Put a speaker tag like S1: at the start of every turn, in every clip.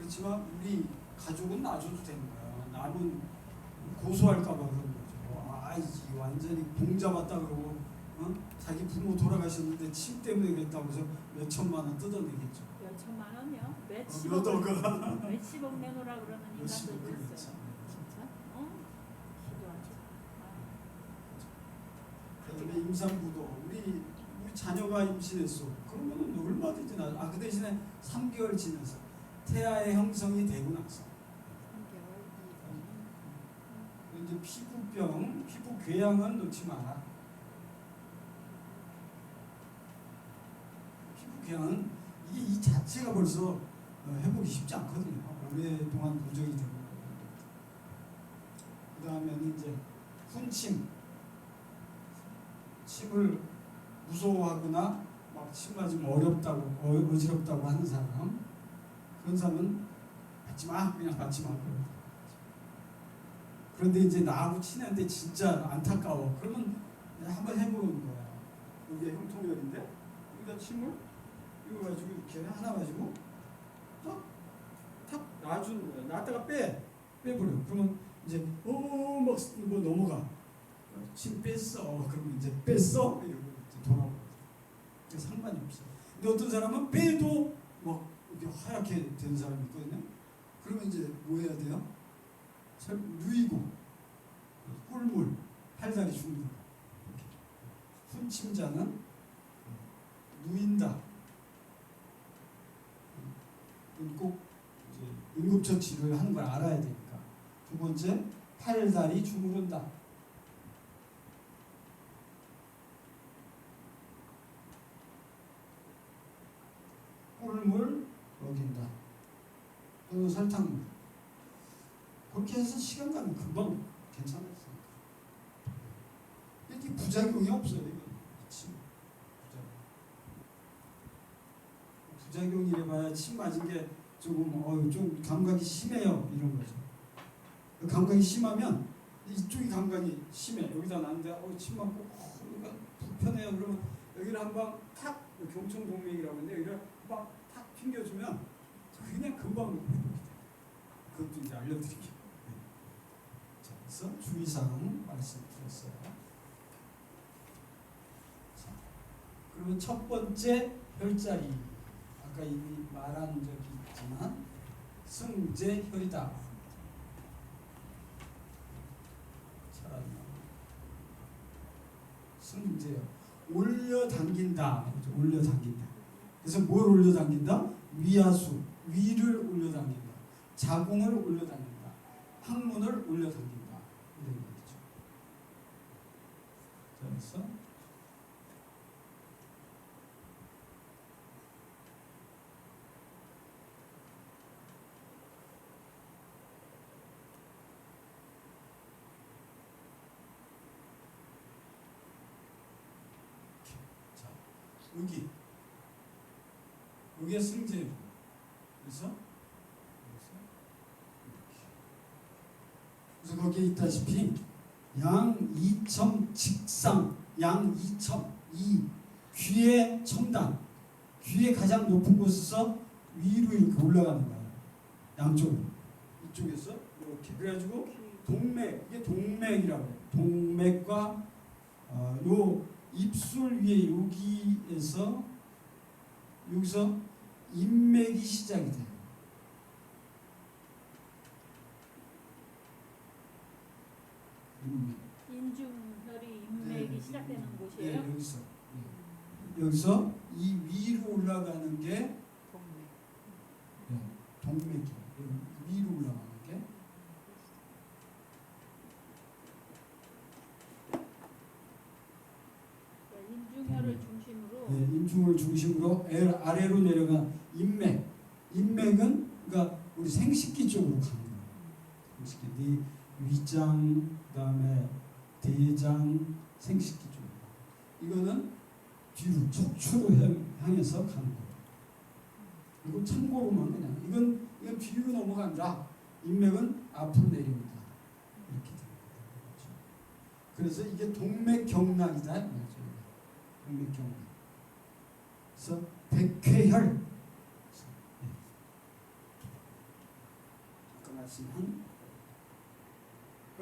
S1: 그렇지만 우리 가족은 놔줘도 되는 거야. 남은 고소할까 봐 그런 거죠. 아, 이 완전히 봉 잡았다 그러고 자기 부모 돌아가셨는데 침 때문에 그랬다고 해서 몇 천만 원 뜯어내겠죠.
S2: 몇 천만 원이요? 몇십억 내놓으라 그러는 인간도 있어요. 진짜? 기도하지.
S1: 그다음에 임산부도 우리 자녀가 임신했어. 그러면은 얼마든지 그 대신에 3개월 지나서 태아의 형성이 되고 나서
S2: 3개월, 2년.
S1: 이제 피부병, 피부 궤양은 놓지 마라. 피부 궤양은 이게 이 자체가 벌써 회복이 쉽지 않거든요. 오랫동안 누적이 되고. 그 다음에는 이제 훈침, 침을 무서워하거나 막 침 맞으면 어렵다고 어지럽다고 하는 사람, 그런 사람은 받지 마, 그냥 받지 마. 그런데 이제 나하고 친한데 진짜 안타까워. 그러면 한번 해보는 거야. 여기가 흉통열인데 여기다 침을 이거 가지고 이렇게 하나 가지고 탁 놔주는 거야. 놨다가 빼버려. 그러면 이제 막 뭐 넘어가. 침 뺐어. 그러면 이제 뺐어. 이러고 이제 돌아오고. 상관이 없어. 근데 어떤 사람은 빼도 막 이렇게 하얗게 된 사람이 있거든요. 그러면 이제 뭐 해야 돼요? 누이고 꿀물 팔다리 줍니다. 훈침자는 누인다. 꼭 이제 응급처치를 하는 걸 알아야 되니까. 두 번째, 팔다리 주무른다. 꿀물 먹인다. 또는 설탕물. 그렇게 해서 시간 가면 금방 괜찮았으니까. 이게 부작용이 없어요. 이거 침 부작용이래 봐야 침 맞은 게 조금 좀 감각이 심해요. 이런 거죠. 감각이 심하면 이쪽이 감각이 심해. 여기다 났는데 침 맞고 여기가 불편해요. 그러면 여기를 한방 탁 경청동맥이라고 하는데 여기를 한방 탁 튕겨주면 그냥 금방 회복이 돼요. 그것도 이제 알려드릴게요. 자, 그래서 주의사항 말씀드렸어요. 자, 그러면 첫 번째 혈자리, 아까 이미 말한 적이 있지만 승제혈이다. 승제혈, 올려당긴다. 올려당긴다. 그래서 뭘 올려당긴다? 위하수, 위를 올려당긴다. 자궁을 올려당긴다. 항문을 올려당긴다. 이런 거죠. 자, 그래서 여기에 승제혈. 그래서 거기에 있다시피 양이첨 직상, 양이첨, 귀의 첨단, 귀의 가장 높은 곳에서 위로 이렇게 올라가는 거예요. 양쪽으로. 이쪽에서 이렇게. 그래가지고 동맥, 이게 동맥이라고 해요. 동맥과 요 입술 위에 여기서 인맥이 시작이 돼요.
S2: 인중혈이 인맥이 시작되는 곳이에요?
S1: 네, 여기서 이 위로 올라가는 게 동맥이에요. 위로 올라가는 게.
S2: 인중혈을 중심으로.
S1: 인중을 중심으로 아래로 내려간 인맥. 인맥은 그러니까 우리 생식기 쪽으로 가는 거예요. 생식기. 위장, 그다음에 대장, 생식기 쪽. 이거는 뒤로 척추로 향해서 가는 거예요. 그리고 참고로만 그냥 이건 뒤로 넘어간다. 인맥은 앞으로 내려온다. 이렇게 됩니다. 그래서 이게 동맥경락이다. 동맥경락. 그래서 백회혈. 말씀한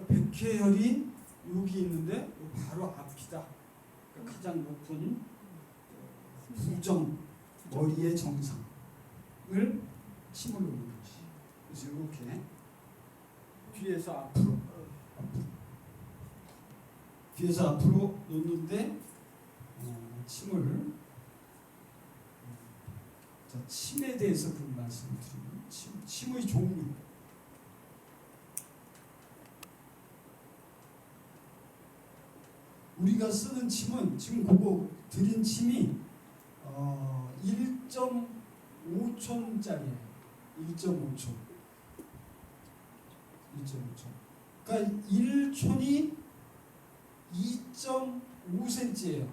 S1: 백회혈이 여기 있는데 바로 앞이다. 그러니까 가장 높은 부정 머리의 정상을 침을 놓는 거지. 그래서 이렇게 뒤에서 앞으로 뒤에서 앞으로 놓는데 침을 자, 침에 대해서 그 말씀을 드리면 침의 종류. 우리가 쓰는 침은 지금 그거 드린 침이 1.5촌짜리예요. 1.5촌. 1.5촌. 그러니까 1촌이 2.5cm예요.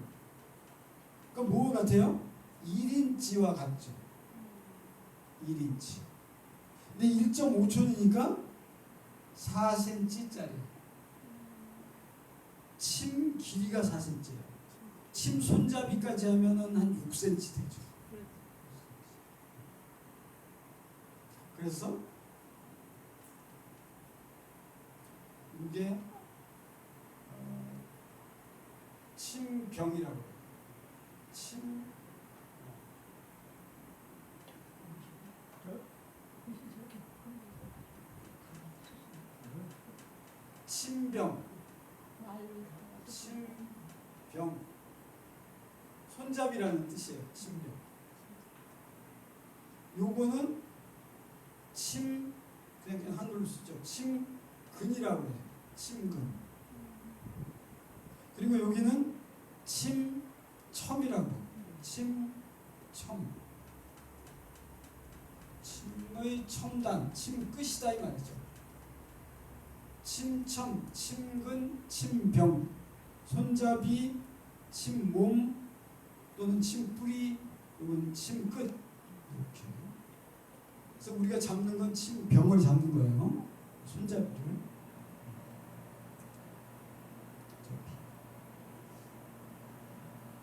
S1: 그러니까 뭐 같아요? 1인치와 같죠. 1인치. 근데 1.5촌이니까 4cm짜리. 침 길이가 4cm예요. 침 손잡이까지 하면은 한 6cm 되죠. 그래서 이게 침병이라고 해요. 침병. 침병. 손잡이라는 뜻이에요. 침병. 요거는 침 그냥 한글로 쓰죠. 침근이라고 해요. 침근. 그리고 여기는 침첨이라고 해요. 침첨. 침의 첨단, 침끝이다 이 말이죠. 침첨, 침근, 침병, 손잡이, 침몸 또는 침뿌리, 이건 침끝 이렇게. 그래서 우리가 잡는 건 침병을 잡는 거예요. 손잡이를.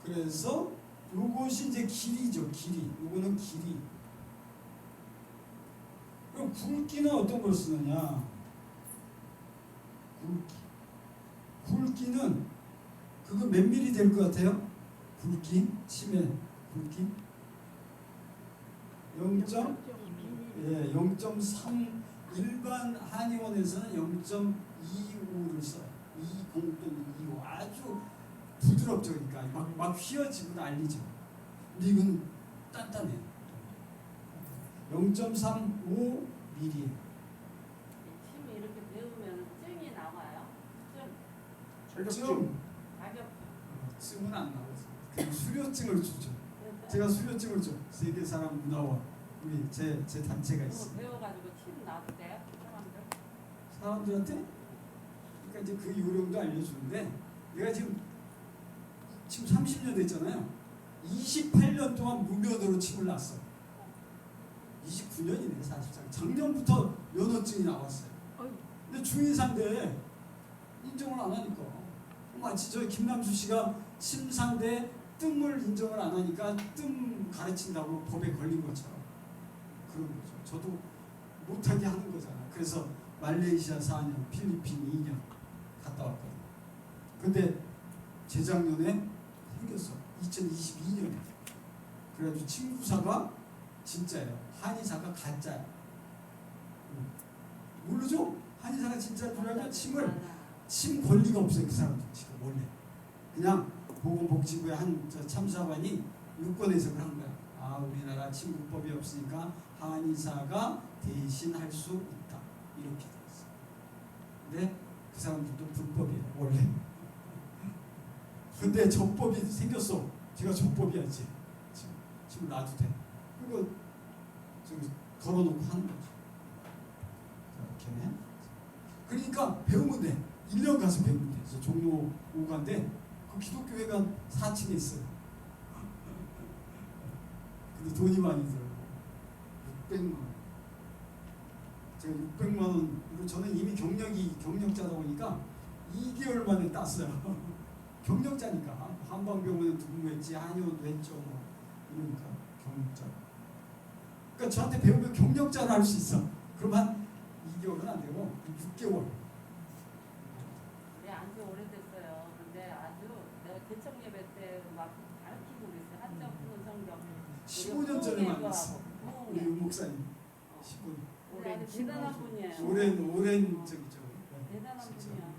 S1: 그래서 요것이 이제 길이죠. 길이. 요거는 길이. 그럼 굵기는 어떤 걸 쓰느냐? 굵기는 그거 몇 미리 될 것 같아요? 굵기? 침의 굵기? 0.3 일반 한의원에서는 0.25를 써요. 20 또는 25 아주 부드럽죠. 그러니까 막 휘어지고 난리죠. 근데 이건 단단해요. 0.35 미리.
S3: 침이 이렇게 배우면 증이 나와요.
S1: 증.
S3: 가격.
S1: 증은 안 나오죠. 그냥 수료증을 주죠. 제가 수료증을 줘. 세계 사람 문화원 우리 제 단체가 있어요.
S3: 배워가지고 침 놔도 돼요?
S1: 사람들한테 그러니까 이제 그 요령도 알려주는데 내가 지금 30년 됐잖아요. 28년 동안 무면허로 침을 놨어. 29년이네 사실상. 작년부터 면허증이 나왔어요. 근데 중의상대에 인정을 안 하니까 마치 저 김남수 씨가 침상대 뜸을 인정을 안 하니까 뜸 가르친다고 법에 걸린 것처럼 그런 거죠. 저도 못하게 하는 거잖아. 그래서 말레이시아 4년, 필리핀 2년 갔다 왔거든요. 근데 재작년에 생겼어. 2022년에. 그래가지고 친구사가 진짜예요. 한의사가 가짜예요. 모르죠? 한의사가 진짜인 줄 알면 침 권리가 없어요. 그 사람들 지금 원래. 그냥 보건복지부의 한 참사관이 유권 해석을 한 거야. 아, 우리나라 침구법이 없으니까 한의사가 대신할 수 있다. 이렇게 돼 있어. 근데 그 사람들도 불법이에요. 원래. 근데 적법이 생겼어. 제가 적법이었지. 지금 놔도 돼. 그리고 저기 걸어놓고 하는 거죠. 이렇게. 그러니까 배우면 돼. 1년 가서 배우면 돼. 그래서 종로 5가인데 그 기독교회가 4층에 있어요. 근데 돈이 많이 들어요. 600만 원. 제가 600만 원. 저는 이미 경력자다 보니까 2개월 만에 땄어요. 경력자니까. 한방병원에 근무했지, 한의원도 했죠. 뭐. 이러니까 경력자. 그러니까 저한테 배우면 경력자를 할 수 있어. 그럼 한 2개월은 안 되고 6개월.
S3: 네, 아주 오래됐어요. 근데 아주 내가 개척 예배 때 막 가르치고 그랬어요. 한정 푸는 성경.
S1: 15년 전에 만났어. 우리 윤 목사님. 15년.
S3: 우리 아주 대단한 분이에요.
S1: 오랜 저기죠.
S3: 대단한 분이야.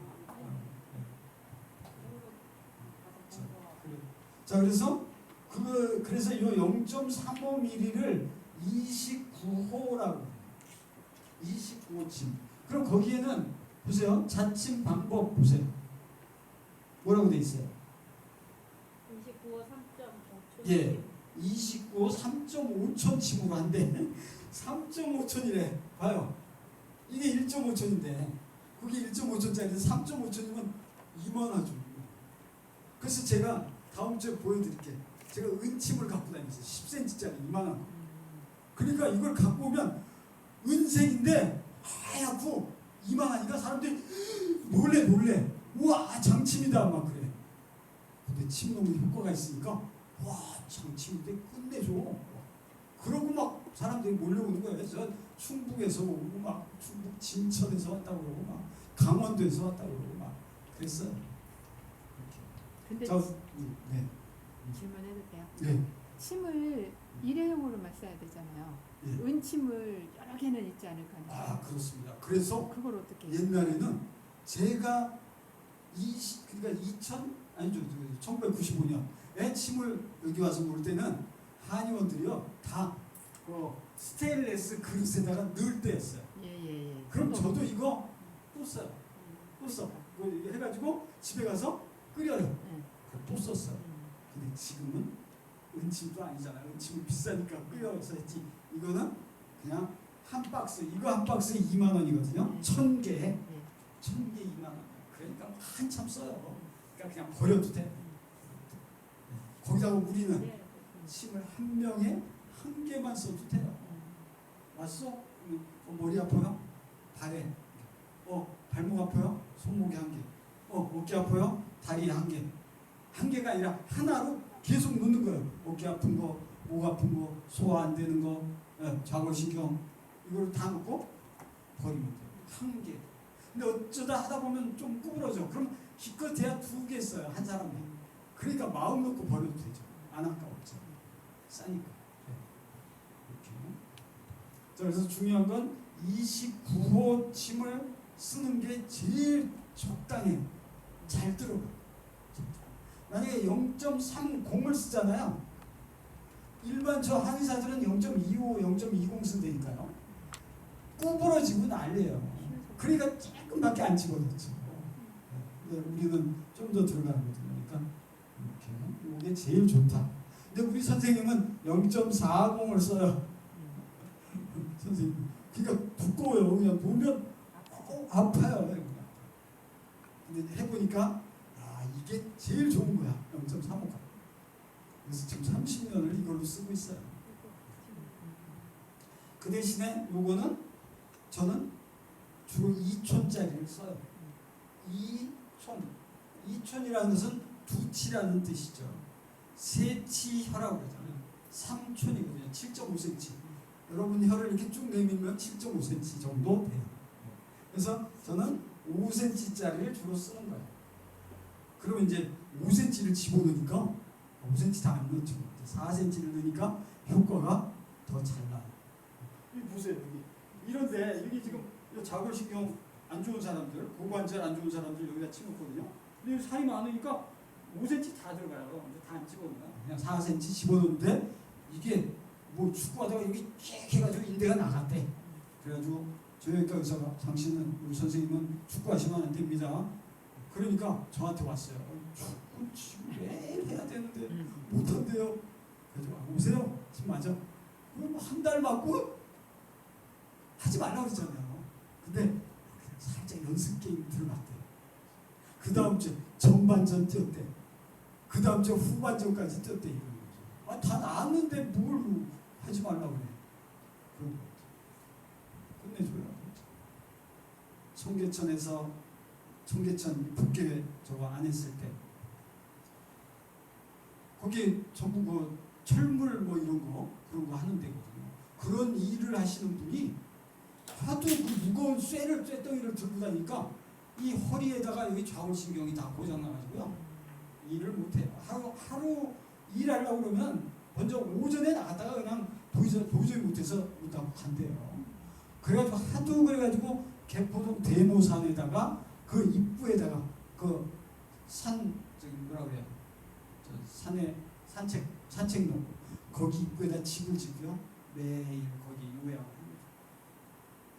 S1: 자, 그래서 그래서 이 0.35mm를 29호라고. 29호침. 그럼 거기에는 보세요. 자침 방법 보세요. 뭐라고 돼 있어요?
S2: 29호 3.5초.
S1: 예. 29호 3.5천 침으로 한대. 3.5천이래. 봐요. 이게 1.5천인데 그게 1.5천짜리 3.5천이면 이만하죠. 그래서 제가 다음 주에 보여드릴게. 제가 은침을 갖고 다녔어요. 10cm짜리 이만한 거. 그러니까 이걸 갖고 오면 은색인데 하얗고 이만하니까 사람들이 놀래. 우와 장침이다 막 그래. 근데 침 너무 효과가 있으니까 와 장침인데 끝내줘. 그러고 막 사람들이 몰려오는 거예요. 저 충북에서 오고 막 충북 진천에서 왔다고 그러고 막 강원도에서 왔다고 그러고 막 그랬어요.
S4: 근데
S1: 네.
S4: 질문해도 돼요?
S1: 네.
S4: 침을 일회용으로만 써야 되잖아요.
S1: 예.
S4: 은침을 여러 개는 있지 않을까요?
S1: 아 그렇습니다. 그래서
S4: 그걸 어떻게 해요?
S1: 옛날에는 제가 그러니까 1995년에 침을 여기 와서 볼 때는 한의원들이요 다 스테인레스 그릇에다가 넣을 때였어요.
S4: 예.
S1: 그럼 저도 이거 또 써요. 또 써. 이거 해가지고 집에 가서 끓여요.
S4: 네.
S1: 또 썼어요. 근데 지금은 은침도 아니잖아요. 은침이 비싸니까 끓여서 했지. 이거는 그냥 한 박스. 이거 한 박스에 2만 원이거든요.
S4: 네.
S1: 1000개.
S4: 네.
S1: 1000개 2만 원. 그러니까 한참 써요. 그러니까 그냥 버려도 돼. 거기다가 우리는
S2: 네.
S1: 침을 한 명에 한 개만 써도 돼요. 왔어? 머리 아파요? 발에. 발목 아파요? 손목에 한 개. 어깨 아파요? 다리에 한 개. 한 개가 아니라 하나로 계속 넣는 거예요. 어깨 아픈 거, 목 아픈 거, 소화 안 되는 거, 자골신경 이걸 다 넣고 버리면 돼요. 한 개. 근데 어쩌다 하다 보면 좀 구부러져. 그럼 기껏해야 2개 써요. 한 사람이. 그러니까 마음 놓고 버려도 되죠. 안 아까웠죠. 싸니까. 이렇게. 자, 그래서 중요한 건 29호 침을 쓰는 게 제일 적당해요. 잘 들어가. 만약에 0.30을 쓰잖아요. 일반 저 한의사들은 0.25, 0.20 쓴다니까요. 구부러지고 난리예요. 그러니까 조금밖에 안 집어넣죠. 우리는 좀 더 들어가는 거거든요. 그러니까 이렇게 이게 제일 좋다. 근데 우리 선생님은 0.40을 써요. 선생님. 그러니까 두꺼워요. 그냥 보면 아파요. 근데 해보니까 이게 제일 좋은 거야. 0.35가. 그래서 지금 30년을 이걸로 쓰고 있어요. 그 대신에 요거는 저는 주로 2촌짜리를 써요. 2촌. 2촌이라는 것은 두치라는 뜻이죠. 세치혈이라고 그러잖아요. 3촌이거든요. 7.5cm. 여러분 혀를 이렇게 쭉 내밀면 7.5cm 정도 돼요. 그래서 저는 5cm짜리를 주로 쓰는 거예요. 그러면 이제 5cm를 집어넣으니까 5cm 다 안 넣죠. 4cm를 넣으니까 효과가 더 잘 나요. 여기 보세요. 여기 이런데 여기 지금 자골신경 안 좋은 사람들, 고관절 안 좋은 사람들 여기다 치놓거든요. 근데 살이 많으니까 5cm 다 들어가요. 근데 다 안 집어넣어요. 그냥 4cm 집어넣는데 이게 뭐 축구하다가 여기 킥 해가지고 인대가 나갔대. 그래가지고 저희가 의사가 당신은 우리 선생님은 축구하시면 안 됩니다. 그러니까 저한테 왔어요. 축구 매일 해야 되는데 못한대요. 그래서 오세요. 지금 맞아. 그럼 한 달 맞고 하지 말라고 그러잖아요. 근데 살짝 연습 게임 들어갔대. 그 다음 주에 전반전 뛰었대. 그 다음 주에 후반전까지 뛰었대. 이러는 거죠. 다 나았는데 뭘 하지 말라고 그래. 그런 거 끝내줘요. 청계천 북계 저거 안 했을 때 거기 전부 뭐 철물 뭐 이런 거 그런 거 하는 데거든요. 그런 일을 하시는 분이 하도 그 무거운 쇠덩이를 들고 다니까 이 허리에다가 여기 좌골신경이 다 고장나가지고요. 일을 못해요. 하루 일하려고 그러면 먼저 오전에 나갔다가 그냥 도저히 못해서 못하고 간대요. 그래가지고 하도 그래가지고 개포동 대모산에다가 그 입구에다가 그 저기 뭐라 그래요? 저 산에 산책로 거기 입구에다 집을 짓고요. 매일 거기 요양을 합니다.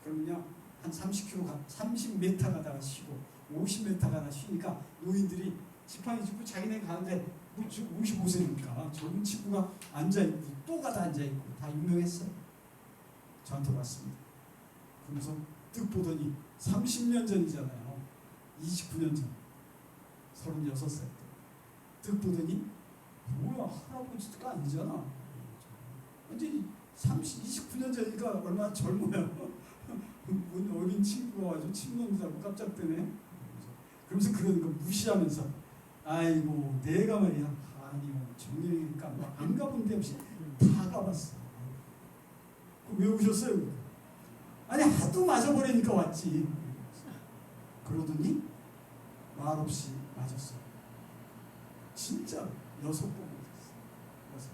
S1: 그러면요 한 30m 가다가 쉬고 50m 가다가 쉬니까 노인들이 지팡이 짚고 자기네 가는데 55세니까 젊은 친구가 앉아있고 또 가다 앉아있고 다 유명했어요. 저한테 왔습니다. 그러면서 뜩 보더니 30년 전이잖아요. 29년 전 36살 때 뜩 보더니 뭐야 할아버지가 아니잖아. 완전히 29년 전이니까 얼마나 젊어요. 어린 친구가 와가지고 친놈이라고 깜짝 뜨네. 그러면서 그러는 거 무시하면서 아이고 내가 말이야 아니요 정형이니까 뭐 안 가본 데 없이 다 가봤어. 왜 오셨어요? 아니 하도 맞아버리니까 왔지. 그러더니 말없이 맞았어. 진짜 6번 맞았어.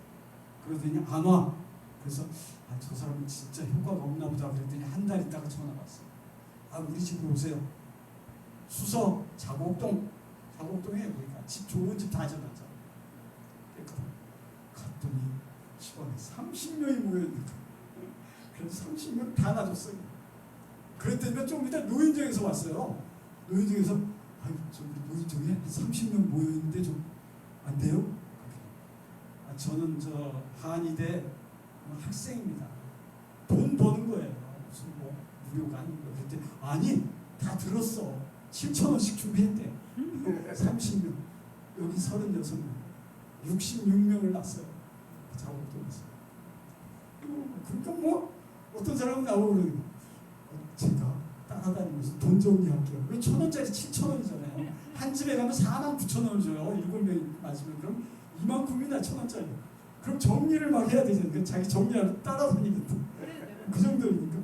S1: 그러더니 안 와. 그래서 저 사람은 진짜 효과가 없나 보다 그랬더니 한 달 있다가 전화 왔어. 우리 집으로 오세요. 수서 자곡동에 우리가 집 좋은 집 다 져놨잖아. 갔더니 집안에 30명이 모여있는 거야. 그래서 30명 다 놔줬어요. 그랬더니 좀 이따 노인정에서 왔어요. 노인정에서 저기 노인정에 30명 모여있는데 좀 안 돼요? 저는 저 한의대 학생입니다. 돈 버는 거예요. 무슨 뭐 무료가 아닌 거. 그랬더니 아니 다 들었어. 7,000원씩 준비했대. 30명 여기 36명 66명을 낳았어요. 자곡동에서. 그러니까 뭐 어떤 사람은 나오고 그러는 제가 따라다니면서 돈 정리할게요. 왜 1,000원짜리 7,000원이잖아요. 한 집에 가면 49,000원을 줘요. 7명이 맞으면 그럼 이만큼이나 1,000원짜리. 그럼 정리를 막 해야 되잖아요. 자기 정리하러 따라다니거든. 그 정도니까.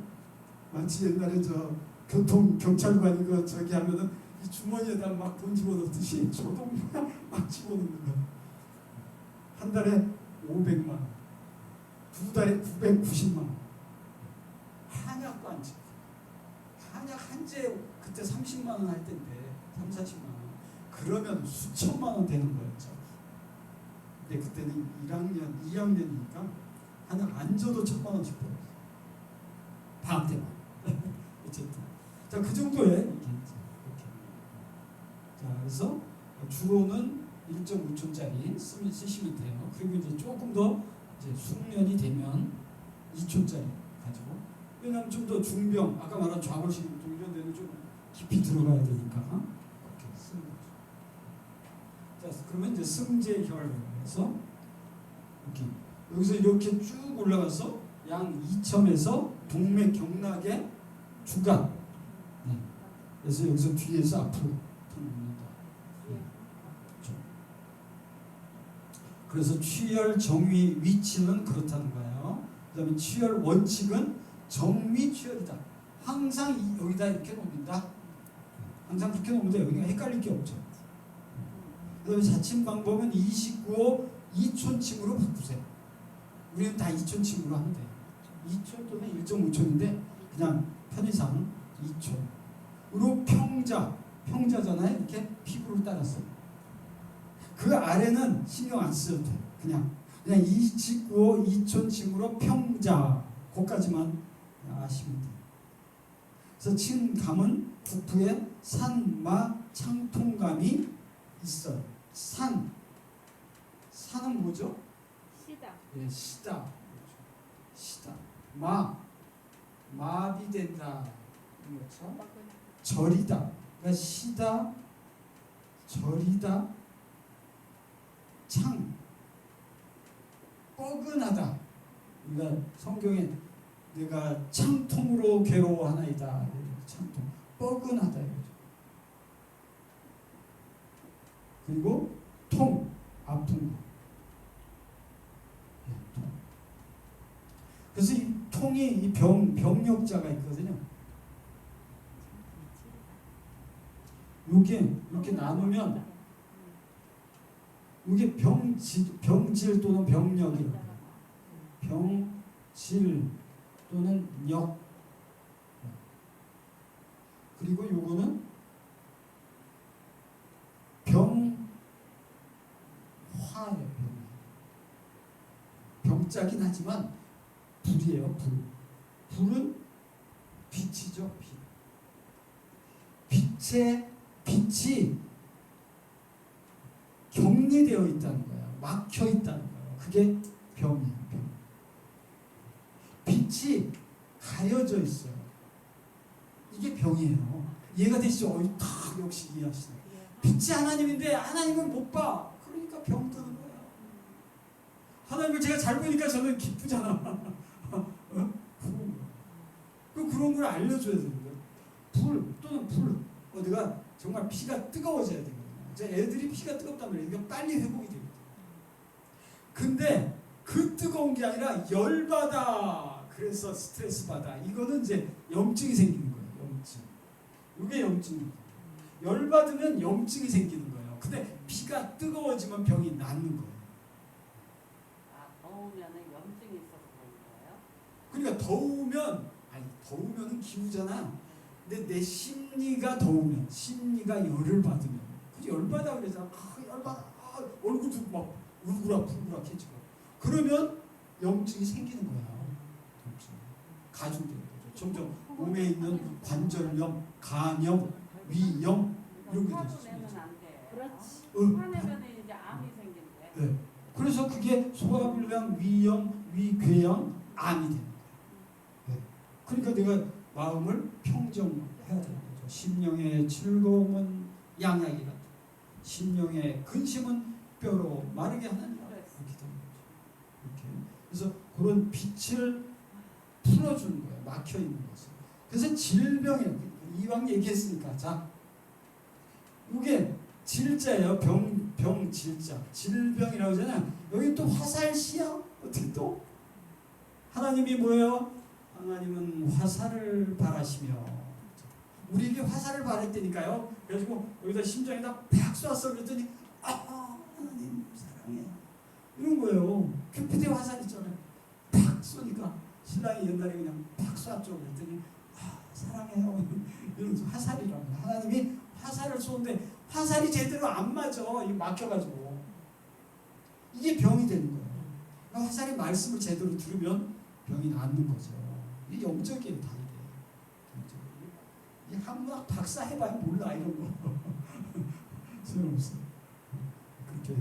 S1: 마치 옛날에 저 경찰관이 그 저기 하면은 이 주머니에다 막 돈 집어넣듯이 저도 막 집어넣는 거야. 한 달에 500만 원, 두 달에 990만 원. 한약도 안 찍고. 한약 한재 그때 30만 원 할 때인데 30, 40만 원. 그러면 수천만 원 되는 거였죠. 근데 그때는 2학년이니까 한약 안 줘도 1,000만 원씩 벌었어. 방학 때만. 어쨌든. 자, 그 정도에 이렇게. 자, 그래서 주로는 1.5촌짜리 쓰시면 돼요. 그리고 이제 조금 더 이제 숙련이 되면 2촌짜리 가지고. 왜냐하면 좀 더 중병, 아까 말한 좌골신경 이런 데는 좀 깊이 들어가야 되니까 이렇게 쓰는 거죠. 자, 그러면 이제 승제혈에서 이렇게 여기서 이렇게 쭉 올라가서 양 2첨에서 동맥 경락의 주간. 네. 그래서 여기서 뒤에서 앞으로 니다 그래서 취혈 정위 위치는 그렇다는 거예요. 그다음에 취혈 원칙은 정미 취혈이다. 항상 여기다 이렇게 놓는다. 항상 그렇게 놓으면 돼요. 여기가 헷갈릴 게 없죠. 그다음에 자침 방법은 29호 2촌침으로 바꾸세요. 우리는 다 2촌침으로 하면 돼요. 2촌 또는 1.5촌인데 그냥 편의상 2촌으로 평자잖아요. 이렇게 피부를 따라서 그 아래는 신경 안 써도 돼. 그냥 29호 2촌침으로 평자 거기까지만 아시면 돼요. 그래서 침감은 국부에 산마 창통감이 있어요. 산은 뭐죠?
S2: 시다.
S1: 예, 시다. 시다. 마비된다. 그렇죠? 절이다. 그러니까 시다, 절이다, 뻐근하다. 그러니까 성경에 내가 창통으로 괴로워하나이다. 창통. 뻐근하다. 그리고 아픈 거. 통. 그래서 이 통이 병력자가 있거든요. 요게 이렇게 나누면 이게 병질 또는 병력이에요. 병질 또는 역. 그리고 요거는 병화예요. 병자긴 하지만 불이에요. 불. 불은 빛이죠. 빛이 격리되어 있다는 거예요. 막혀 있다는 거예요. 그게 병이에요. 병. 빛이 가려져 있어요. 이게 병이에요. 이해가 되시죠? 다 역시 이해하시네. 빛이 하나님인데 하나님은 못 봐. 그러니까 병 드는 거야. 하나님을 제가 잘 보니까 저는 기쁘잖아. 그런 걸 알려줘야 되는 거예요. 불 또는 불. 어디가 정말 피가 뜨거워져야 되거든요. 제 애들이 피가 뜨겁단 말이에요. 이게 빨리 회복이 되거든요. 근데 그 뜨거운 게 아니라 열받아. 그래서 스트레스 받아. 이거는 이제 염증이 생기는 거예요. 염증. 이게 염증입니다. 열받으면 염증이 생기는 거예요. 근데 피가 뜨거워지면 병이 낫는 거예요.
S3: 아, 더우면은 염증이 있어서 그런 거예요?
S1: 그러니까 더우면은 기후잖아. 근데 내 심리가 더우면, 심리가 열을 받으면, 그 열받아 그러잖아. 열받아. 얼굴도 막 울그락불그락해지고. 그러면 염증이 생기는 거야. 가중되는 거죠. 점점 몸에 있는 관절염, 간염, 위염 이런 게 될 수
S3: 내면
S1: 있죠.
S3: 안 돼.
S2: 그렇지.
S3: 화내면 이제 암이 생긴대.
S1: 네. 그래서 그게 소화불량, 위염, 위궤양, 암이 되는 거예요. 네. 그러니까 내가 마음을 평정해야 되는 거죠. 심령의 즐거움은 양약이라. 심령의 근심은 뼈로 마르게 하느니라. 이렇게 되는 거죠. 이렇게. 그래서 그런 빛을 풀어주는 거예요. 막혀 있는 것을. 그래서 질병이에요. 이왕 얘기했으니까 자, 이게 질자예요. 병질자. 질병이라고 하잖아요. 여기 또 화살시야. 어떻게 또 하나님이 뭐예요? 하나님은 화살을 바라시며 우리에게 화살을 바랬다니까요. 그래가지고 여기다 심장에다 팍 쐈어. 그랬더니 하나님 사랑해 이런 거예요. 큐피드의 화살 있잖아요. 팍 쏘니까 신랑이 옛날에 그냥 팍 쐈죠. 그랬더니 사랑해요. 이런 화살이라고. 하나님이 화살을 쏘는데 화살이 제대로 안 맞아. 이게 막혀가지고 이게 병이 되는 거예요. 그러니까 화살이 말씀을 제대로 들으면 병이 낫는 거죠. 이게 영적이에요. 다 이게 한문학 박사 해봐야 몰라 이런 거. 소용없어. 그렇게.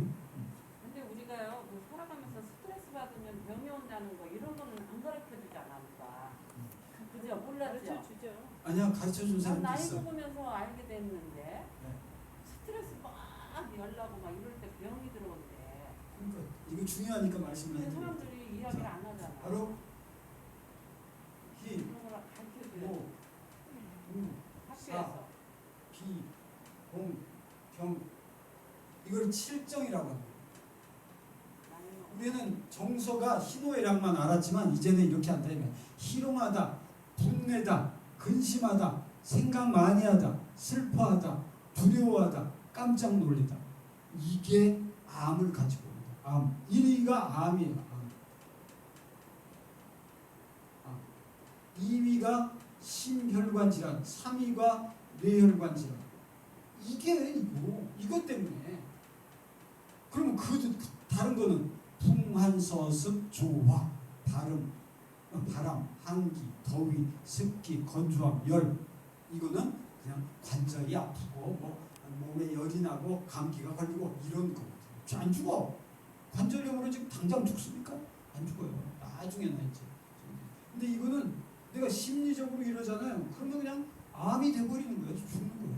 S3: 근데 우리가요, 그 살아가면서 스트레스 받으면 병이 온다는 거 이런 거는 안 가르쳐 주잖아, 누가. 그죠? 몰랐죠?
S2: 가르쳐주죠.
S1: 아니야 가르쳐 준 사람도
S3: 나이
S1: 있어.
S3: 먹으면서 알게 됐는데 스트레스 막 열나고 막 이럴 때 병이 들어온대.
S1: 그러니까 이거 중요하니까 말씀을
S3: 근데
S1: 해드릴게요.
S3: 사람들이 이야기를 안 하잖아.
S1: 바로 희,
S3: 그런 걸 가르쳐줘야
S1: 모, 우, 사,
S3: 학교에서.
S1: 비, 공, 경 이걸 칠정이라고 합니다. 우리는 정서가 희노애락만 알았지만 이제는 이렇게 한다. 희롱하다, 분내다, 근심하다, 생각 많이 하다, 슬퍼하다, 두려워하다, 깜짝 놀리다. 이게 암을 가지고 옵니다. 암. 1위가 암이에요. 암. 2위가 심혈관 질환, 3위가 뇌혈관 질환. 이게 이것 때문에. 그러면 다른 거는 풍한서습 조화, 바람, 한기, 더위, 습기, 건조함, 열. 이거는 그냥 관절이 아프고 몸에 열이 나고 감기가 걸리고 이런 거거든요. 안 죽어. 관절염으로 지금 당장 죽습니까? 안 죽어요. 나중에 나있지. 근데 이거는 내가 심리적으로 이러잖아요. 그러면 그냥 암이 돼버리는 거예요. 죽는 거예요.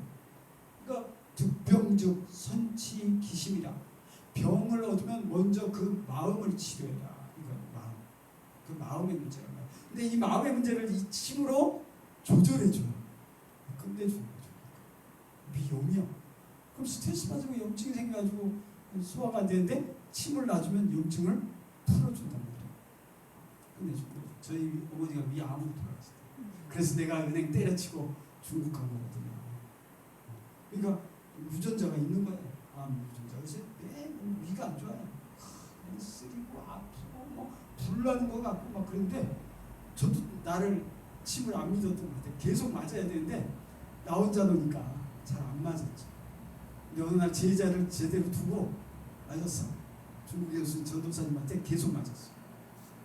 S1: 그러니까 득병즉 선치 기심이라. 병을 얻으면 먼저 그 마음을 치료해라. 이거 마음. 그 마음의 문제가. 근데 이 마음의 문제를 이 침으로 조절해줘요. 끝내주는 거죠. 위험이야. 그럼 스트레스 받으면 염증이 생겨가지고 소화가 안 되는데 침을 놔주면 염증을 풀어준단 말이에요. 끝내주는 거죠. 저희 어머니가 위암으로 돌아갔어요. 그래서 내가 은행 때려치고 중국간 거거든요. 그러니까 유전자가 있는 거예요. 유전자. 그래서 매번 위가 안 좋아요. 쓰리고 아프고 뭐 불나는 거 같고 막 그런데 저도 나를 침을 안 믿었던 것 같아요. 계속 맞아야 되는데 나 혼자 노니까 잘 안 맞았죠. 근데 어느 날 제자를 제대로 두고 맞았어. 중국 교수 전도사님한테 계속 맞았어.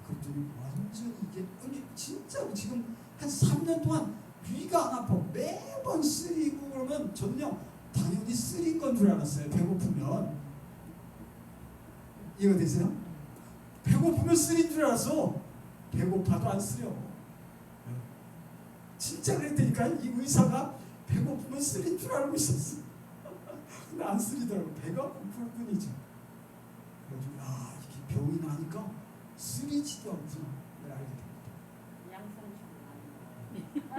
S1: 그랬더니 완전 이게 아니 진짜로 지금 한 3년 동안 위가 안 아파. 매번 쓰리고 그러면 저는요 당연히 쓰린 건 줄 알았어요. 배고프면. 이해가 되세요? 배고프면 쓰린 줄 알았어. 배고파도 안 쓰려. 진짜 그랬다니까. 이 의사가 배고프면 쓰린 줄 알고 있었어. 근데 안 쓰리더라고. 배가 고플 뿐이죠. 그래가지고 이게 병이 나니까 쓰리지도 않구나. 내가 알게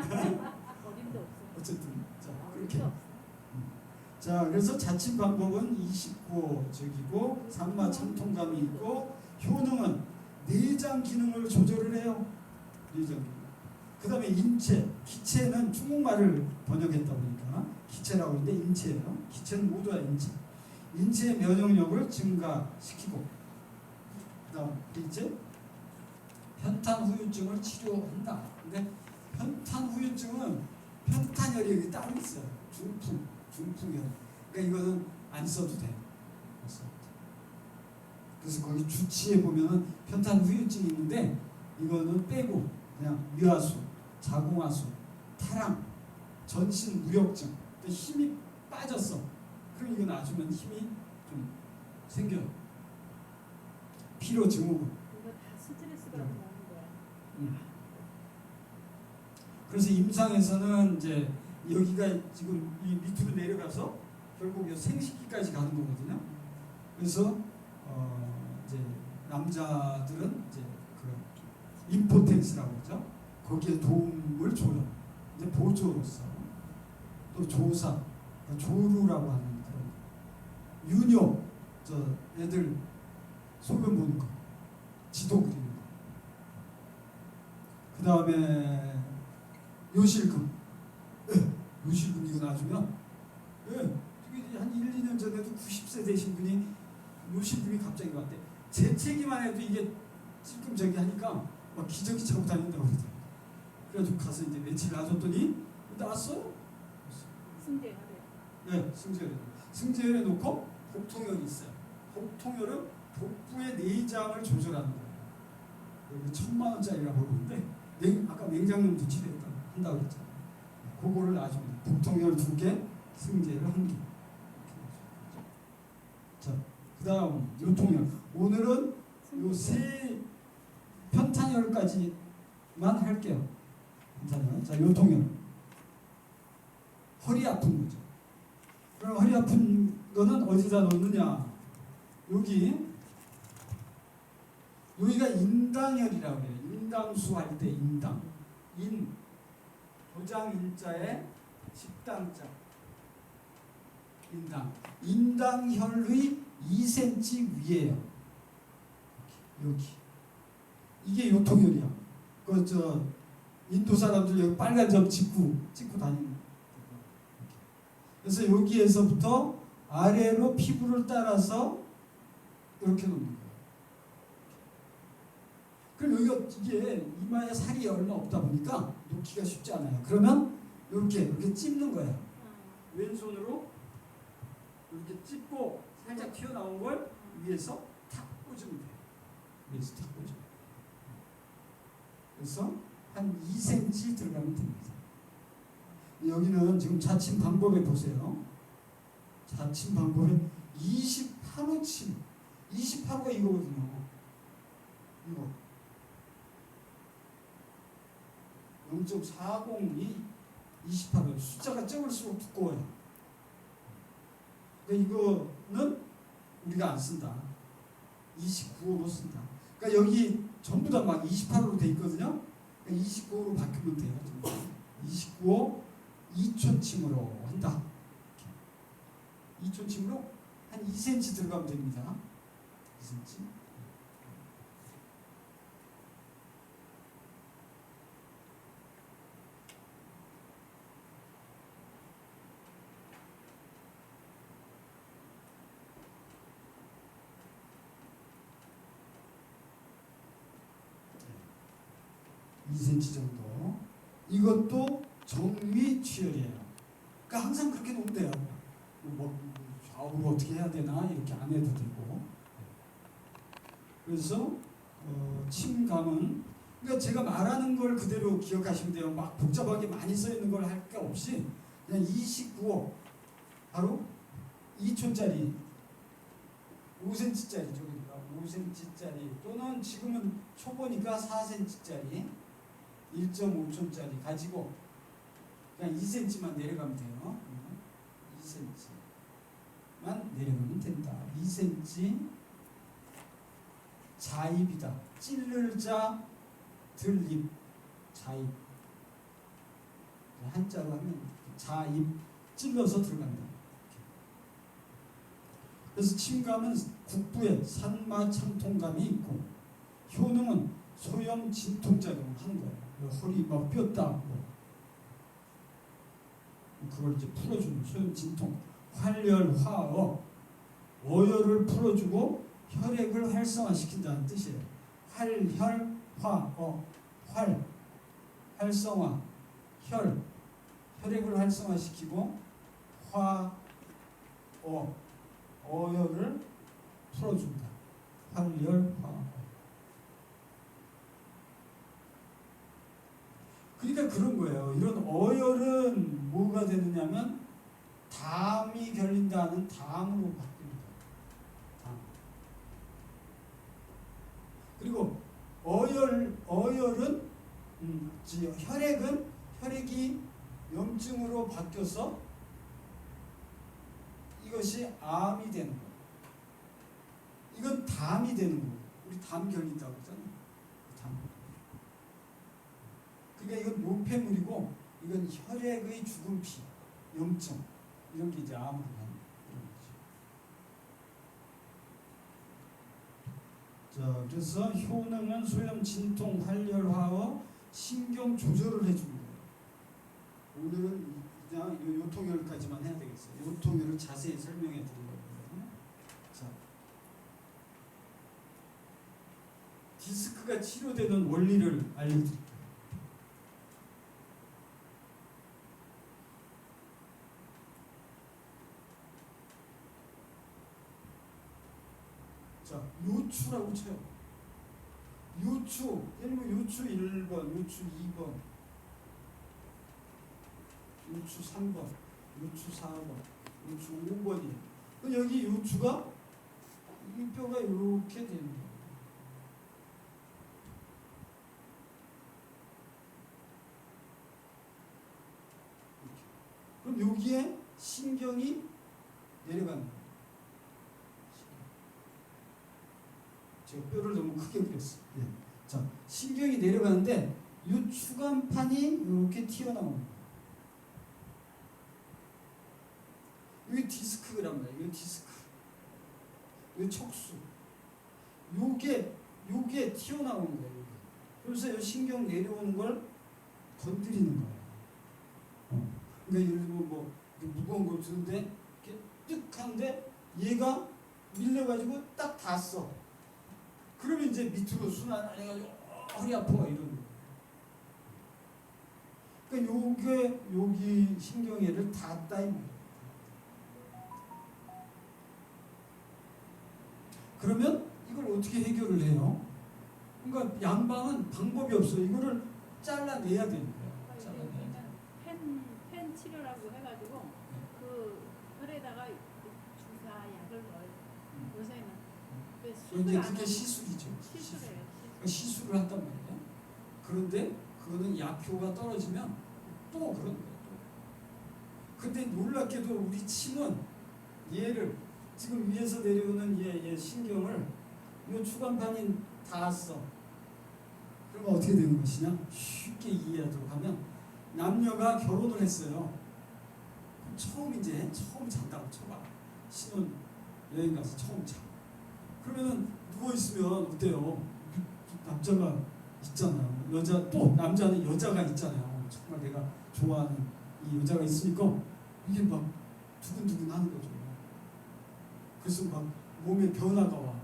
S1: 됩니다.
S2: 어림도 없어.
S1: 어쨌든 자
S2: 어림도
S1: 그렇게.
S2: 없어.
S1: 자 그래서 자침 방법은 29적이고 산마 참통감이 있고 효능은 내장 기능을 조절을 해요. 내장 기능. 그 다음에 인체, 기체는 중국말을 번역했다 보니까 기체라고 하는데 인체예요. 기체는 모두가 인체. 인체의 면역력을 증가시키고 그 다음 이제 편탄후유증을 치료한다. 근데 편탄후유증은 편탄열이 여기 따로 있어요. 중풍열. 그러니까 이거는 안 써도 돼. 그래서 거기 주치에 보면은 편탄후유증이 있는데 이거는 빼고 그냥 위화수, 자궁화수, 타랑, 전신 무력증, 힘이 빠졌어. 그럼 이거 놔주면 힘이 좀 생겨요. 피로 증후군.
S2: 이거 다 스트레스가 나오는 거야.
S1: 그래서 임상에서는 이제 여기가 지금 이 밑으로 내려가서 결국 이 생식기까지 가는 거거든요. 그래서 이제 남자들은 이제 그 임포텐스라고 그러죠. 거기에 도움을 줘요. 이제 보조로서 또 조사, 조루라고 하는 그런 유뇨, 저 애들 소변 보는 거, 지도 그리는 거. 그 다음에 요실금. 요실금 이거 놔주면 저기 한 1, 2년 전에도 90세 되신 분이 요실금이 갑자기 왔대. 재채기만 해도 이게 찔끔저기 하니까 막 기저귀 차고 다닌다고 그러더라고요. 그래가지고 가서 이제 며칠 놔줬더니 나왔어요.
S2: 승대하래.
S1: 네, 승제열에 놓고 복통열이 있어요. 복통열은 복부의 내장을 조절하는 거예요. 여기 1,000만 원짜리라고 그러는데 아까 맹장염도 치료했다 한다고 그랬잖아요. 그거를 놔줍니다. 복통열 2개, 승제열 1개. 자, 그 다음 요통열. 오늘은 요 세 편탄열까지만 할게요. 편탄열. 자, 요통열. 허리 아픈 거죠. 그럼 허리 아픈 거는 어디다 놓느냐? 여기가 인당열이라고 해요. 인당수 할 때 인당. 도장 인자에 식당자. 인당혈의 2cm 위에요. 여기. 이게 요통혈이야. 인도 사람들 여기 빨간 점 찍고 다니는 거. 그래서 여기에서부터 아래로 피부를 따라서 이렇게 놓는 거예요. 그럼 이게 이마에 살이 얼마 없다 보니까 놓기가 쉽지 않아요. 그러면 이렇게 찝는 거예요. 왼손으로 이렇게 찝고 살짝 튀어나온 걸 위에서 탁 꽂으면 돼요. 위에서 탁 꽂으면. 그래서 한 2cm 들어가면 됩니다. 여기는 지금 자침 방법에 보세요. 자침 방법에 28호 침. 28호가 이거거든요. 이거. 0.40이 28호. 숫자가 적을수록 두꺼워요. 그러니까 이거는 우리가 안 쓴다. 29호로 쓴다. 그러니까 여기 전부 다 막 28호로 돼 있거든요. 그러니까 29호로 바뀌면 돼요. 29호 2초침으로 한다. 2초침으로 한 2cm 들어가면 됩니다. 2cm. 2cm 정도. 이것도 정위 취열이에요. 그러니까 항상 그렇게 놓으면 돼요. 뭐 좌우로 어떻게 해야 되나 이렇게 안 해도 되고. 그래서 침감은 그러니까 제가 말하는 걸 그대로 기억하시면 돼요. 막 복잡하게 많이 써 있는 걸 할 게 없이 그냥 29호 바로 2초짜리 5cm짜리죠. 그러니까 5cm짜리 또는 지금은 초보니까 4cm짜리 1.5촌짜리 가지고 그냥 2cm만 내려가면 돼요. 2cm만 내려가면 된다. 2cm 자입이다. 찔를 자 들입 자입 한자로 하면 자입 찔러서 들어간다. 그래서 침감은 국부에 산마창통감이 있고 효능은 소염 진통작용을 하는 거예요. 허리 막 뼈다 그걸 이제 풀어주는 소염 진통. 활열 화어 어혈을 풀어주고 혈액을 활성화시킨다는 뜻이에요. 활혈 화어 활성화 혈액을 활성화시키고 어혈을 풀어준다. 활열 화어. 그러니까 그런 거예요. 이런 어혈은 뭐가 되느냐면 담이 결린다는 담으로 바뀝니다. 담. 그리고 어혈은 혈액이 염증으로 바뀌어서 이것이 암이 되는 거예요. 이건 담이 되는 거예요. 우리 담 결린다고 하잖아요. 담. 그러니까 이건 노폐물이고 이건 혈액의 죽은 피, 염증 이런 게 이제 암으로 가는 그런 거죠. 자, 그래서 효능은 소염, 진통, 활열, 화어, 신경 조절을 해주는 거예요. 오늘은 그냥 요통혈까지만 해야 되겠어요. 요통혈을 자세히 설명해 드린 거거든요. 자, 디스크가 치료되는 원리를 알려드릴게요. 자, 요추라고 쳐요. 요추, 예를 들면 요추 1번, 요추 2번, 요추 3번, 요추 4번, 요추 5번이에요. 그럼 여기 요추가 이 뼈가 이렇게 되는 거예요. 이렇게. 그럼 여기에 신경이 내려가는 거예요. 제가 뼈를 너무 크게 그렸어요. 예. 자, 신경이 내려가는데 이 추간판이 이렇게 튀어나오는 거예요. 이게 디스크란 말이에요. 이게 디스크. 이게 척수. 요게 튀어나오는 거예요. 그래서 이 신경 내려오는 걸 건드리는 거예요. 그러니까 예를 들면 뭐 무거운 걸 드는데 이렇게 뜩 하는데 얘가 밀려가지고 딱 닿았어. 그러면 이제 밑으로 순환 안 해가지고 허리 아파 이러는 거예요. 그러니까 여기 신경애를 닿았다 이 말이에요. 그러면 이걸 어떻게 해결을 해요? 그러니까 양방은 방법이 없어요. 이거를 잘라내야 되는 거예요. 잘라내야 돼.
S2: 펜 치료라고 해가지고 그 혈에다가 주사 약을 넣어요. 요새는
S1: 이제 그게 시술이죠.
S2: 시술해요.
S1: 그러니까 시술을 한단 말이에요. 그런데 그거는 약효가 떨어지면 또 그런 거예요. 근데 놀랍게도 우리 침은 얘를 지금 위에서 내려오는 얘 신경을 이 추간판이 닿았어. 그러면 어떻게 되는 것이냐? 쉽게 이해하도록 하면 남녀가 결혼을 했어요. 처음 잔다고 쳐봐. 신혼 여행 가서 처음 자. 그러면은 누워 있으면 어때요? 남자가 있잖아요. 남자는 여자가 있잖아요. 정말 내가 좋아하는 이 여자가 있으니까 이게 막 두근두근하는 거죠. 그래서 막 몸에 변화가 와.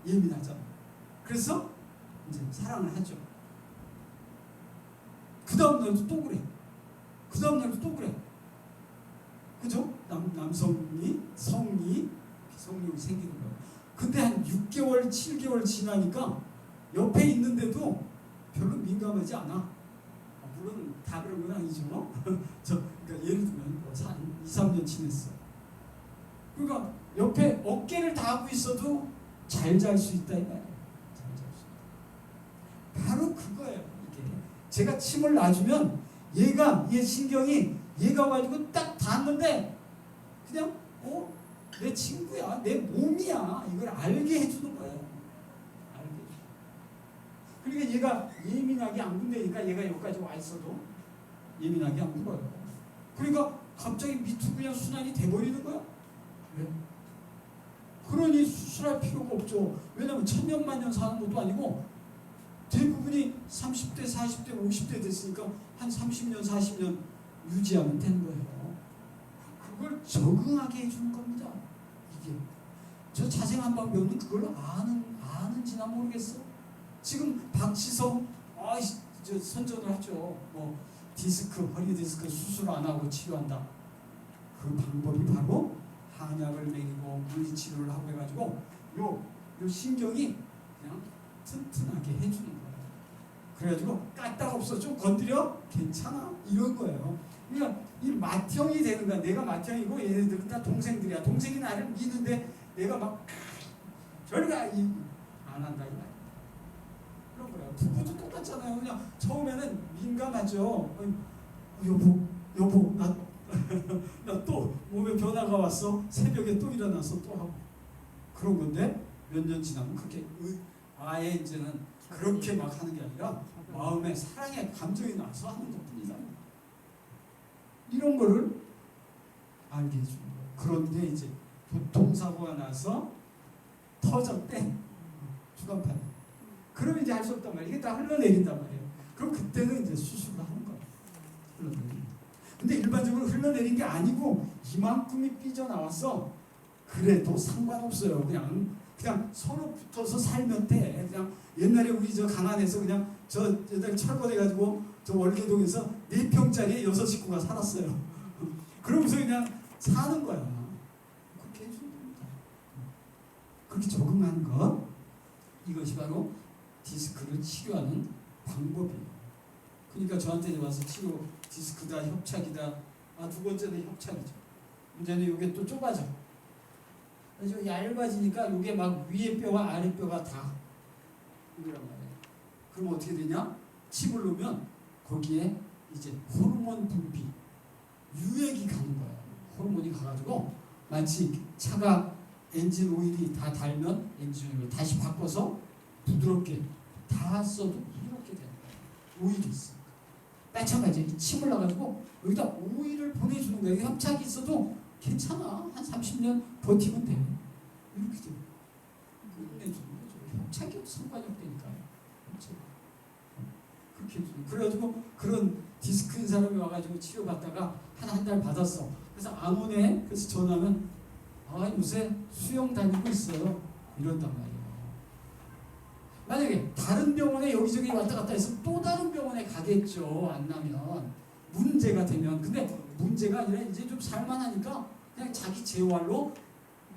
S1: 예민하잖아. 그래서 이제 사랑을 하죠. 그 다음 날도 또 그래. 그 다음 날도 또 그래. 그죠? 남성이 성욕이 생기는 거예요. 근데 한 6개월, 7개월 지나니까 옆에 있는데도 별로 민감하지 않아. 물론 다 그런 건 아니죠. 그러니까 예를 들면 2, 3년 지냈어. 그러니까 옆에 어깨를 다 하고 있어도 잘 잘 수 있다 이 말이에요. 잘 잘 수 있다. 바로 그거예요. 이게 제가 침을 놔주면 얘 신경이 얘가 가지고 딱 닿는데 그냥 내 친구야, 내 몸이야 이걸 알게 해주는 거예요. 알게 해주는. 그러니까 얘가 예민하게 안 군다니까 얘가 여기까지 와 있어도 예민하게 안 굴어요. 그러니까 갑자기 밑으로 그냥 순환이 돼버리는 거야. 왜? 그러니 수술할 필요가 없죠. 왜냐하면 천년만년 사는 것도 아니고 대부분이 30대, 40대, 50대 됐으니까 한 30년, 40년 유지하면 되는 거예요. 그걸 적응하게 해주는 겁니다. 이게 저 자생한 방법은 그걸 아는지나 모르겠어. 지금 박지성 저 선전을 하죠. 뭐 허리 디스크 수술 안 하고 치료한다. 그 방법이 바로 한약을 먹이고 물리치료를 하고 해가지고 요 신경이 그냥 튼튼하게 해주는 거예요. 그래가지고 까딱없어 좀 건드려 괜찮아 이런 거예요. 그러니까 이 맏형이 되는 거야. 내가 맏형이고 얘네들은 다 동생들이야. 동생이 나를 미는데 내가 막 저리가 안 한다 이 말이야. 그런 거예요. 부부도 똑같잖아요. 그냥 처음에는 민감하죠. 여보 나 또 몸에 변화가 왔어. 새벽에 또 일어나서 또 하고 그런 건데 몇 년 지나면 그게 아예 이제는 그렇게 막 하는 게 아니라 마음에 사랑의 감정이 나서 하는 것뿐이다. 이런 거를 알게 해주는 거예요. 그런데 이제 교통사고가 나서 터졌대. 주간판에. 그러면 이제 할 수 없단 말이에요. 이게 다 흘러내린단 말이에요. 그럼 그때는 이제 수술을 하는 거예요. 흘러내리는. 근데 일반적으로 흘러내린 게 아니고 이만큼이 삐져나왔어. 그래도 상관없어요. 그냥 서로 붙어서 살면 돼. 그냥 옛날에 우리 저 강안에서 그냥 저 옛날에 철거돼가지고 저 월계동에서 4평짜리 6식구가 살았어요. 그러면서 그냥 사는 거야. 그렇게 해주는 겁니다. 그렇게 적응하는 것, 이것이 바로 디스크를 치료하는 방법이에요. 그러니까 저한테 와서 치료 디스크다 협착이다. 두 번째는 협착이죠. 문제는 이게 또 좁아져. 그래서 얇아지니까 이게 막 위에 뼈와 아래 뼈가 다 이거란 말이에요. 그럼 어떻게 되냐? 칩을 놓으면 거기에 이제 호르몬 분비, 유액이 가는 거예요. 호르몬이 가가지고 마치 차가 엔진 오일이 다 달면 엔진 오일을 다시 바꿔서 부드럽게 다 써도 부드럽게 되는 거예요. 오일이 있으니까. 마찬가지로 이 침을 놔가지고 여기다 오일을 보내주는 거예요. 협착이 있어도 괜찮아. 한 30년 버티면 돼. 이렇게 돼요. 끝내주는 거죠. 협착이 상관이 없다니까요. 협착이. 그렇게 해주는. 그래가지고 그런 디스크인 사람이 와가지고 치료받다가 한 달 받았어. 그래서 안 오네. 그래서 전화하면 요새 수영 다니고 있어요. 이런단 말이에요. 만약에 다른 병원에 여기저기 왔다 갔다 해서 또 다른 병원에 가겠죠. 안 나면. 문제가 되면. 근데 문제가 아니라 이제 좀 살만하니까 그냥 자기 재활로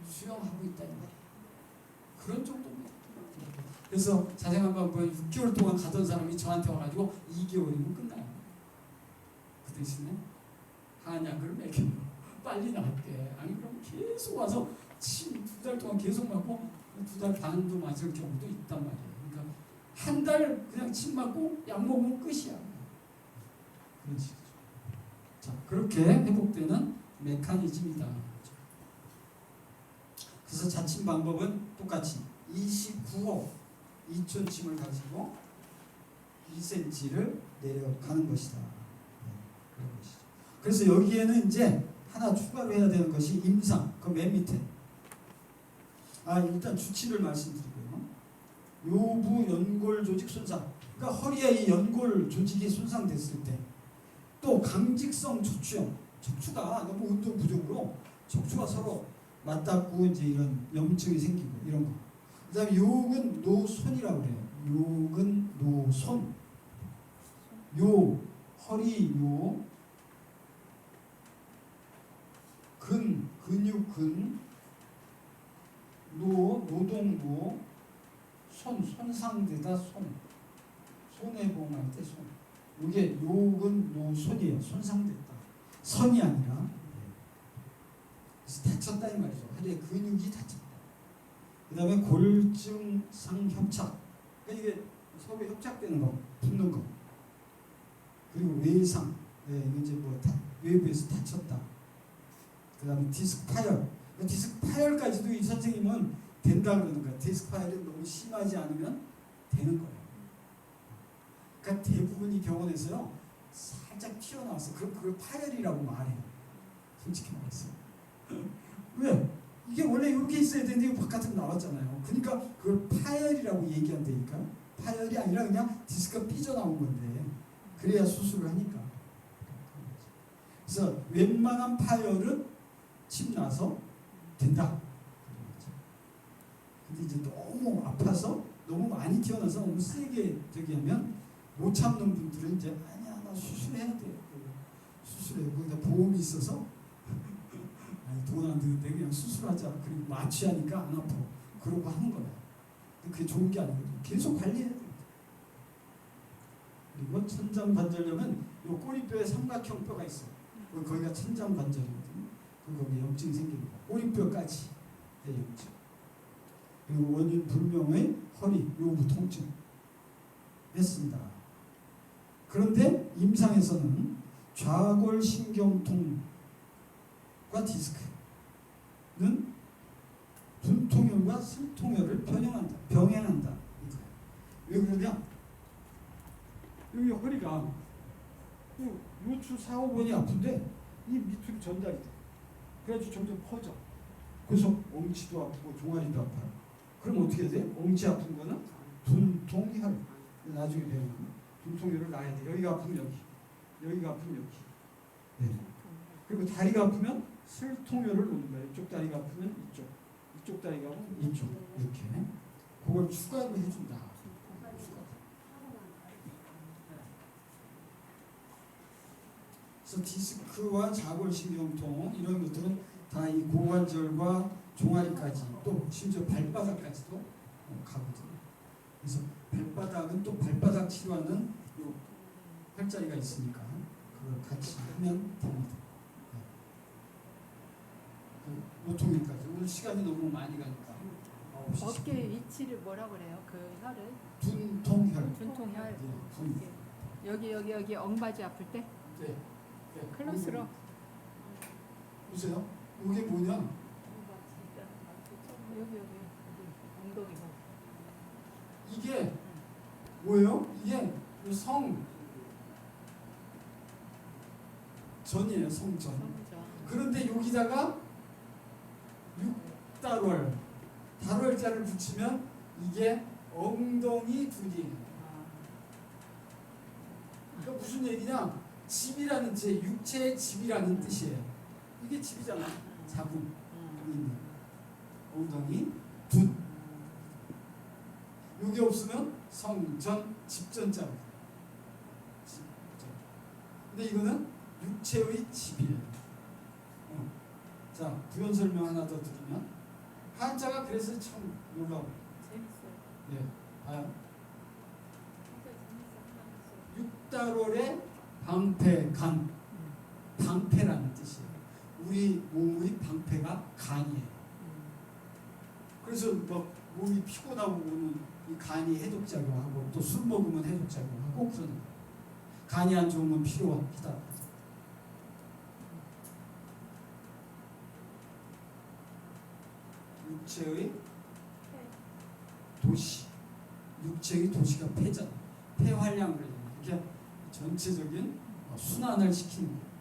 S1: 수영하고 있다는 거예요. 그런 정도입니다. 그래서 자생한 방법은 6개월 동안 가던 사람이 저한테 와가지고 2개월이면 끝나요. 그 대신에 한약을 먹여 빨리 나을게. 아니 그럼 계속 와서 침 2달 동안 계속 맞고 2달 반도 맞을 경우도 있단 말이에요. 그러니까 한 달 그냥 침 맞고 약 먹으면 끝이야. 그런 식이죠. 자, 그렇게 회복되는 메커니즘이다. 그래서 자침 방법은 똑같이 29호 2촌침을 가지고 2cm를 내려가는 것이다. 그런 것이죠. 그래서 여기에는 이제 하나 추가로 해야 되는 것이 임상, 그 맨 밑에. 일단 주치를 말씀드리고요. 요부 연골 조직 손상. 그러니까 허리에 이 연골 조직이 손상됐을 때, 또 강직성 척추염, 척추가 너무 운동 부족으로 척추가 서로 맞닿고 이제 이런 염증이 생기고 이런 거. 그다음에 요근 노손이라고 그래요. 요근 노손. 요 허리 요, 근육근, 노동노, 손상되다 손해보험할 때 손. 이게 요근 노손이에요. 손상됐다. 선이 아니라. 그래서 다쳤다 이 말이죠. 허리에 근육이 다쳤다. 그 다음에 골증상 협착. 그러니까 이게 서로 협착되는 거, 붙는 거. 그리고 외상. 네, 이제 뭐 외부에서 다쳤다. 그 다음에 디스크 파열. 그러니까 디스크 파열까지도 이 선생님은 된다 그러는 거야. 디스크 파열이 너무 심하지 않으면 되는 거예요. 그러니까 대부분 이 병원에서요 살짝 튀어나와서 그걸 파열이라고 말해요. 솔직히 말해서. 왜? 이게 원래 이렇게 있어야 되는데 바깥으로 나왔잖아요. 그러니까 그걸 파열이라고 얘기한다니까. 파열이 아니라 그냥 디스크가 삐져나온 건데 그래야 수술을 하니까. 그래서 웬만한 파열은 침 나서 된다. 근데 이제 너무 아파서 너무 많이 튀어나서 너무 세게 저기 하면 못 참는 분들은 이제 아니야 나 수술해야 돼. 수술해. 거기다 보험이 있어서 아니 돈 안 드는데 그냥 수술하자. 그리고 마취하니까 안 아파. 그러고 하는 거야. 근데 그게 좋은 게 아니거든. 계속 관리해야 돼. 그리고 천장관절염은 요 꼬리뼈에 삼각형 뼈가 있어. 거기가 천장관절이거든. 거기에 염증이 생기는 거야. 꼬리뼈까지 염증. 그리고 원인 불명의 허리, 요부 통증 했습니다. 그런데 임상에서는 좌골신경통과 디스크는 분통혈과 슬통혈을 병행한다. 왜 그러냐? 여기 허리가 요추 4, 5번이 아픈데 이 밑으로 전달이 돼. 그래가지고 점점 퍼져. 그래서 엉치도 아프고 종아리도 아파요. 그럼 어떻게 해야 돼? 엉치 아픈 거는 분통혈. 나중에 배우면 분통혈을 놔야 돼. 여기가 아프면 여기, 여기가 아프면 여기. 네. 그리고 다리가 아프면 슬통혈을 놓는 거예요. 이쪽 다리가 아프면 이쪽, 이쪽 다리가 아프면 이쪽. 이렇게. 그걸 추가로 해준다. 그래서 디스크와 좌골신경통 이런 것들은 다 이 고관절과 종아리까지 또 심지어 발바닥까지도 가거든요. 그래서 발바닥은 또 발바닥 치료하는 요 혈자리가 있으니까 그걸 같이 하면 됩니다. 노통일까지 오늘 시간이 너무 많이 가니까
S4: 어깨 위치를 뭐라 그래요? 그 혈을?
S1: 분통혈.
S4: 분통혈.
S1: 네,
S4: 여기 엉바지 아플 때?
S1: 네.
S4: 클로스로.
S1: 보세요. 이게 뭐냐?
S4: 여기 엉덩이 봐.
S1: 이게 뭐예요? 이게 성전이에요. 성전. 그런데 여기다가 6달월 달월자를 붙이면 이게 엉덩이 둘이에요. 그러니까 무슨 얘기냐? 집이라는 육체의 집이라는 뜻이에요. 이게 집이잖아. 자궁 엉덩이 둔. 여기 없으면 성전 집전자. 근데 이거는 육체의 집이에요. 자, 부연 설명 하나 더 드리면 한자가 그래서 참 놀라워요.
S3: 재밌어요.
S1: 네, 봐요.
S3: 진짜 재밌어요.
S1: 6달월의 방패, 간. 방패라는 뜻이에요. 우리 몸의 방패가 간이에요. 그래서 막 몸이 피곤하고는 이 간이 해독작용하고 또 술 먹으면 해독작용하고 그러는 거예요. 간이 안 좋으면 피로하다. 육체의 도시, 육체의 도시가 폐잖아. 폐활량을 이렇게 전체적인 순환을 시키는 거예요.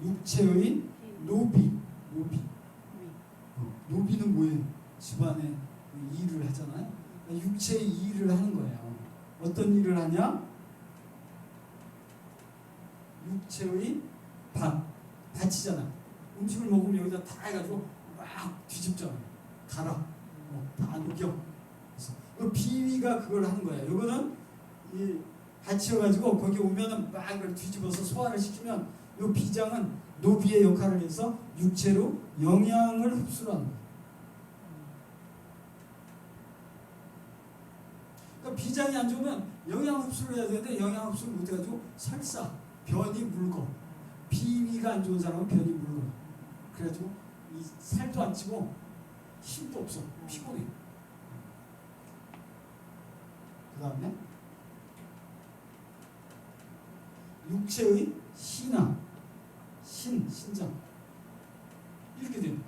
S1: 육체의 노비. 노비는 뭐예요? 집안에 일을 하잖아요. 육체의 일을 하는 거예요. 어떤 일을 하냐? 육체의 밭이잖아. 음식을 먹으면 여기다 다 해가지고 막 뒤집잖아. 갈아. 다 녹여. 그래서 그 비위가 그걸 하는 거야. 요거는 이 받쳐가지고 거기 오면은 막 이걸 뒤집어서 소화를 시키면 요 비장은 노비의 역할을 해서 육체로 영양을 흡수하는 거야. 그러니까 비장이 안 좋으면 영양 흡수를 해야 되는데 영양 흡수를 못 해가지고 설사 변이 묽어. 비위가 안 좋은 사람은 변이 묽어. 그래가지고 이 살도 안 찌고 힘도 없어. 피곤해. 그 다음에 육체의 신화, 신장 이렇게 됩니다.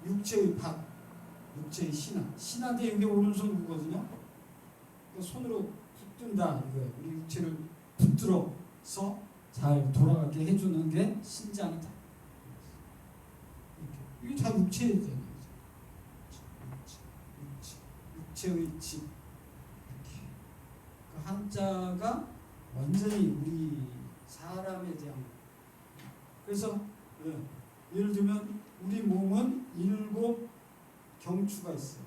S1: 육체의 밭, 육체의 신화인데 이게 오른손 우거든요. 손으로 붙든다 이거예요. 우리 육체를 붙들어서 잘 돌아가게 해주는 게 신장이다. 이게 다 육체에 대한 육체의 집. 이렇게. 그 한자가 완전히 우리 사람에 대한. 그래서 예를 들면 우리 몸은 7 경추가 있어요.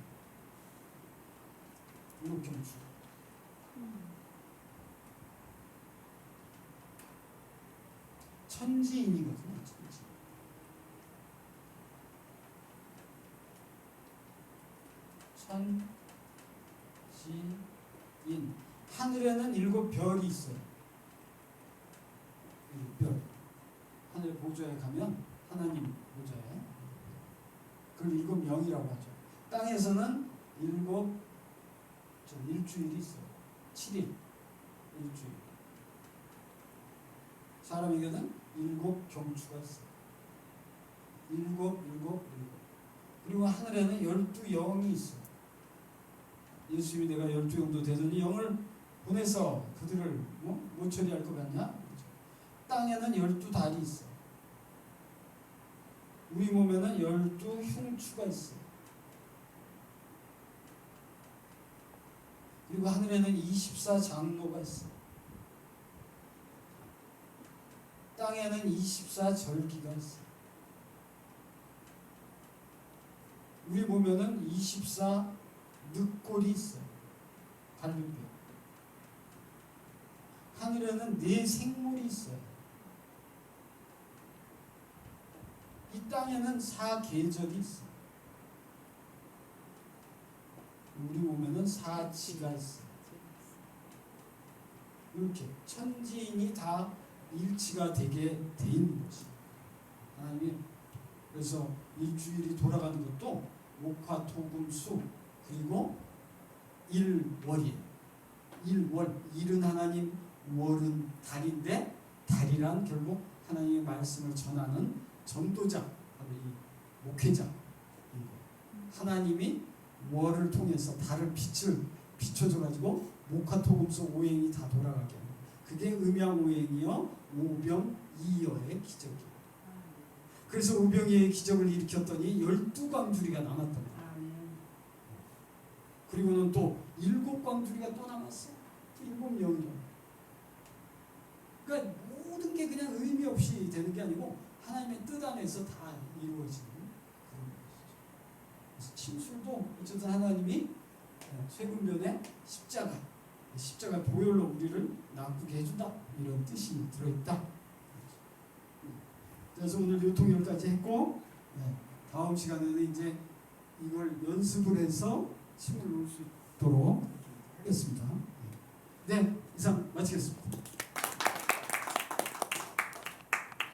S1: 7 경추. 천지인이거든요. 천지인. 하늘에는 7 별이 있어요. 별. 하늘 보좌에 가면 하나님 보좌에 그걸 7 명이라고 하죠. 땅에서는 일주일이 있어요. 7일 일주일. 사람에게는 7 경추가 있어요. 7. 그리고 하늘에는 12 영이 있어요. 예수님이 내가 12영도 되더니 영을 보내서 그들을 못 처리할 것 같냐? 땅에는 12달이 있어. 우리 몸에는 12 흉추가 있어. 그리고 하늘에는 24 장로가 있어. 땅에는 24 절기가 있어. 우리 몸에는 24 늑골이 있어. 갈비뼈. 하늘에는 4 생물이 있어요. 이 땅에는 4 계절이 있어. 우리 몸에는 4 지가 있어. 이렇게 천지인이 다 일치가 되게 돼 있는 거지. 하나님이 그래서 일주일이 돌아가는 것도 목화 토금 수 그리고 일월이에요. 일월. 일은 하나님, 월은 달인데 달이란 결국 하나님의 말씀을 전하는 전도자, 바로 이 목회자. 하나님이 월을 통해서 달을 빛을 비춰줘가지고 목화토금수 오행이 다 돌아가게 하는 그게 음양오행이요 오병이어의 기적이에요. 그래서 오병이어의 기적을 일으켰더니 12광주리가 남았단 말이에요. 그리고는 또 7광주리가 또 남았어. 7명이요. 그러니까 모든 게 그냥 의미 없이 되는 게 아니고 하나님의 뜻 안에서 다 이루어지는 그런 것이죠. 침술도 어쨌든 하나님이 쇠군변의 십자가 보혈로 우리를 낫게 해준다 이런 뜻이 들어있다. 그래서 오늘 요통열까지 했고 다음 시간에는 이제 이걸 연습을 해서 침을 놓을 수 있도록 하겠습니다. 네, 이상 마치겠습니다.